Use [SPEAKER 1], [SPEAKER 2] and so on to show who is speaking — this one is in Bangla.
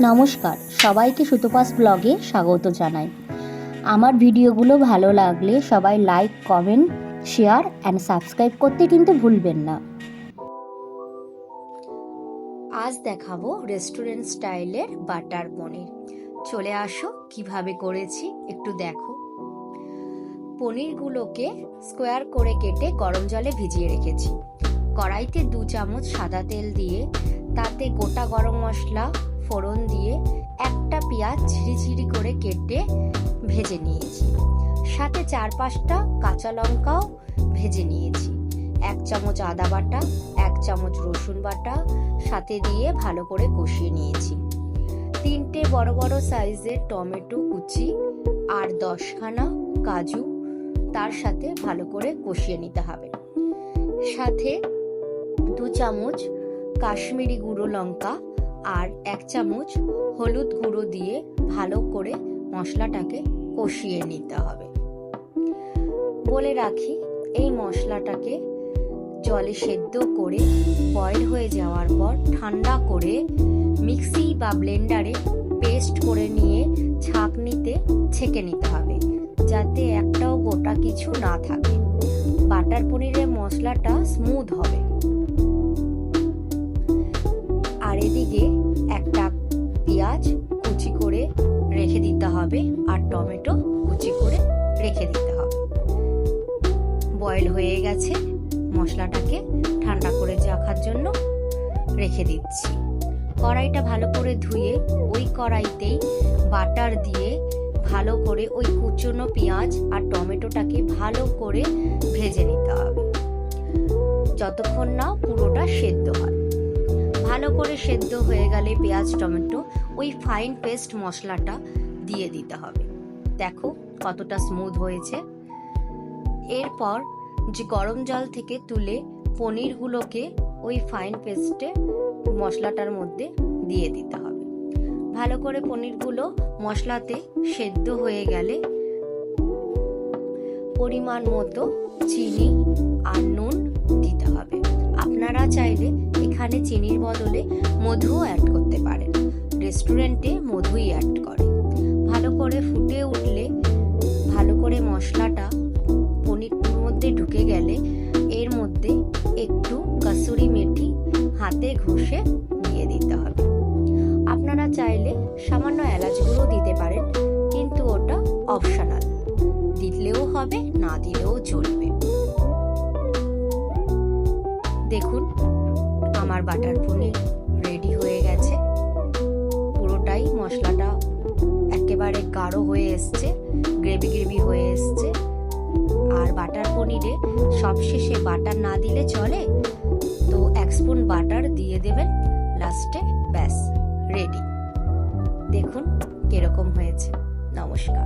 [SPEAKER 1] নমস্কার, সবাইকে সুতোপাস ব্লগে স্বাগত জানাই। আমার ভিডিওগুলো ভালো লাগলে সবাই like, comment, share and subscribe করতে কিন্তু ভুলবেন না। আজ দেখাবো রেস্টুরেন্ট স্টাইলের বাটার পনির। চলে আসো, কিভাবে করেছি একটু দেখো। পনিরগুলোকে স্কোয়ার করে কেটে গরম জলে ভিজিয়ে রেখেছি। কড়াইতে 2 চামচ সাদা তেল দিয়ে তাতে গোটা গরম মশলা ফোড়ন দিয়ে একটা পেঁয়াজ ঝিরিঝিরি করে কেটে ভেজে নিয়েছি। সাথে 4-5টা কাঁচা লঙ্কাও ভেজে নিয়েছি। 1 চামচ আদা বাটা, 1 চামচ রসুন বাটা সাথে দিয়ে ভালো করে কষিয়ে নিয়েছি। 3টে বড় বড় সাইজের টমেটো কুচি আর 10খানা কাজু তার সাথে ভালো করে কষিয়ে নিতে হবে। সাথে 2 চামচ কাশ্মীরি গুঁড়ো লঙ্কা আর 1 চামচ হলুদ গুঁড়ো দিয়ে ভালো করে মশলাটাকে কষিয়ে নিতে হবে। বলে রাখি, এই মশলাটাকে জলে সেদ্ধ করে বয়েল হয়ে যাওয়ার পর ঠান্ডা করে মিক্সি বা ব্লেন্ডারে পেস্ট করে নিয়ে ছাঁকনিতে ছেঁকে নিতে হবে, যাতে একটাও গোটা কিছু না থাকে। বাটার পনিরের মশলাটা স্মুথ হবে। আর এদিকে একটা পেঁয়াজ কুচি করে রেখে দিতে হবে আর টমেটো কুচি করে রেখে দিতে হবে। বয়েল হয়ে গেছে, মশলাটাকে ঠান্ডা করে রাখার জন্য রেখে দিচ্ছি। কড়াইটা ভালো করে ধুয়ে ওই কড়াইতেই বাটার দিয়ে ভালো করে ওই কুচনো পেঁয়াজ আর টমেটোটাকে ভালো করে ভেজে নিতে হবে, যতক্ষণ না পুরোটা সেদ্ধ হয়। ভালো করে সেদ্ধ হয়ে গেলে পেঁয়াজ টমেটো ওই ফাইন পেস্ট মশলাটা দিয়ে দিতে হবে। দেখো কতটা স্মুথ হয়েছে। এরপর যে গরম জল থেকে তুলে পনিরগুলোকে ওই ফাইন পেস্টে মশলাটার মধ্যে দিয়ে দিতে হবে। ভালো করে পনিরগুলো মশলাতে সেদ্ধ হয়ে গেলে পরিমাণ মতো চিনি আর নুন দিতে হবে। আপনারা চাইলে এখানে চিনির বদলে মধুও অ্যাড করতে পারেন। রেস্টুরেন্টে মধুই অ্যাড করে। ভালো করে ফুটে উঠলে, ভালো করে মশলাটা পনিরের মধ্যে ঢুকে গেলে এর মধ্যে একটু কসুরি মেথি হাতে ঘষে দিয়ে দিতে হবে। আপনারা চাইলে সামান্য এলাচ গুঁড়ো দিতে পারেন, কিন্তু ওটা অপশনাল। দিলেও হবে, না দিলেও চলবে। দেখুন, আমার বাটার পনির রেডি হয়ে গেছে। পুরোটাই মশলাটা একেবারে গাঢ় হয়ে এসছে, গ্রেভি হয়ে এসছে। আর বাটার পনিরে সবশেষে বাটার না দিলে চলে, তো 1 স্পুন বাটার দিয়ে দেবেন লাস্টে। ব্যাস রেডি। দেখুন কিরকম হয়েছে। নমস্কার।